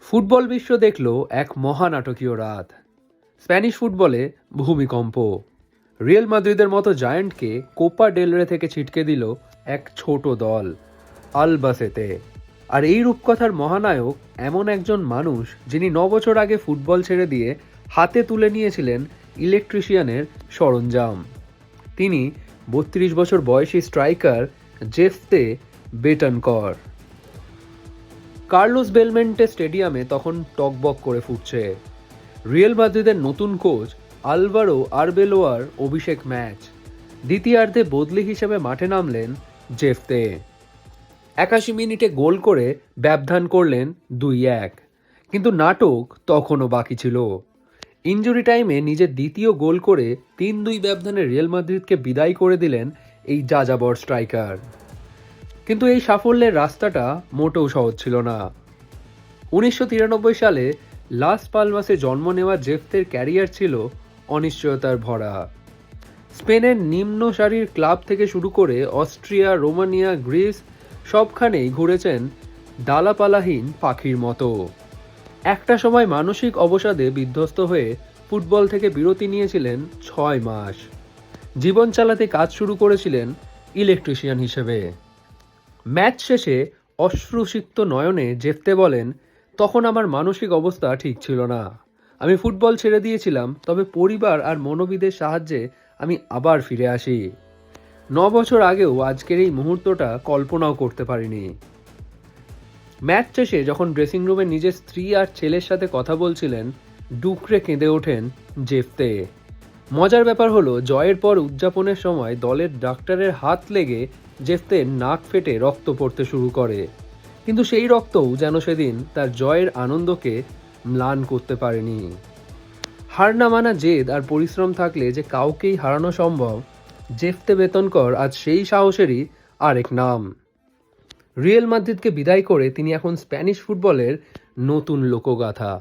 Football বিশ্ব দেখল এক মহানাটকীয় রাত। স্প্যানিশ ফুটবলে ভূমিকম্প। রিয়াল মাদ্রিদের মতো জায়ান্টকে কোপা ডেল রে থেকে ছিটকে দিল এক ছোট দল, আলবাসেতে। আর এই রূপকথার মহানায়ক এমন একজন মানুষ যিনি 9 বছর আগে ফুটবল ছেড়ে দিয়ে হাতে তুলে নিয়েছিলেন ইলেকট্রিশিয়ানের সরঞ্জাম। তিনি 32 বছর বয়সী স্ট্রাইকার জেফতে বেটানকর। কার্লোস বেলমেন্টে স্টেডিয়ামে তখন টকবক করে ফুটছে। রিয়াল মাদ্রিদের নতুন কোচ আলভারো আরবেলোয়ার অভিষেক ম্যাচ। দ্বিতীয়ার্ধে বদলি হিসেবে মাঠে নামলেন জেফতে। 81 মিনিটে গোল করে ব্যবধান করলেন 2-1। কিন্তু নাটক তখনও বাকি ছিল। ইনজুরি টাইমে নিজের দ্বিতীয় গোল করে 3-2 ব্যবধানে রিয়াল মাদ্রিদকে বিদায় করে দিলেন এই যাযাবর স্ট্রাইকার। কিন্তু এই সাফল্যের রাস্তাটা মোটেও সহজ ছিল না। 1993 সালে লাস পালমাসে জন্ম নেওয়া জেফতের ক্যারিয়ার ছিল অনিশ্চয়তার ভরা। স্পেনের নিম্ন সারির ক্লাব থেকে শুরু করে অস্ট্রিয়া, রোমানিয়া, গ্রিস সবখানেই ঘুরেছেন ডালাপালাহীন পাখির মতো। একটা সময় মানসিক অবসাদে বিধ্বস্ত হয়ে ফুটবল থেকে বিরতি নিয়েছিলেন 6 মাস। জীবন চালাতে কাজ শুরু করেছিলেন ইলেকট্রিশিয়ান হিসেবে। ম্যাচ শেষে অশ্রুসিক্ত নয়নে জেফতে বলেন, তখন আমার মানসিক অবস্থা ঠিক ছিল না। আমি ফুটবল ছেড়ে দিয়েছিলাম, তবে পরিবার আর মনোবিদের সাহায্যে আমি আবার ফিরে আসি। 9 বছর আগেও আজকের এই মুহূর্তটা কল্পনাও করতে পারিনি। ম্যাচ শেষে যখন ড্রেসিং রুমে নিজের স্ত্রী আর ছেলের সাথে কথা বলছিলেন, ডুকরে কেঁদে ওঠেন জেফতে। মজার ব্যাপার হলো, জয়ের পর উদযাপনের সময় দলের ডাক্তারের হাত লেগে জেফতের নাক ফেটে রক্ত পড়তে শুরু করে। কিন্তু সেই রক্তও যেন সেদিন তার জয়ের আনন্দকে ম্লান করতে পারেনি। হার না মানা জেদ আর পরিশ্রম থাকলে যে কাউকেই হারানো সম্ভব, জেফতে বেতনকর আজ সেই সাহসেরই আরেক নাম। রিয়াল মাদ্রিদকে বিদায় করে তিনি এখন স্প্যানিশ ফুটবলের নতুন লোকগাথা।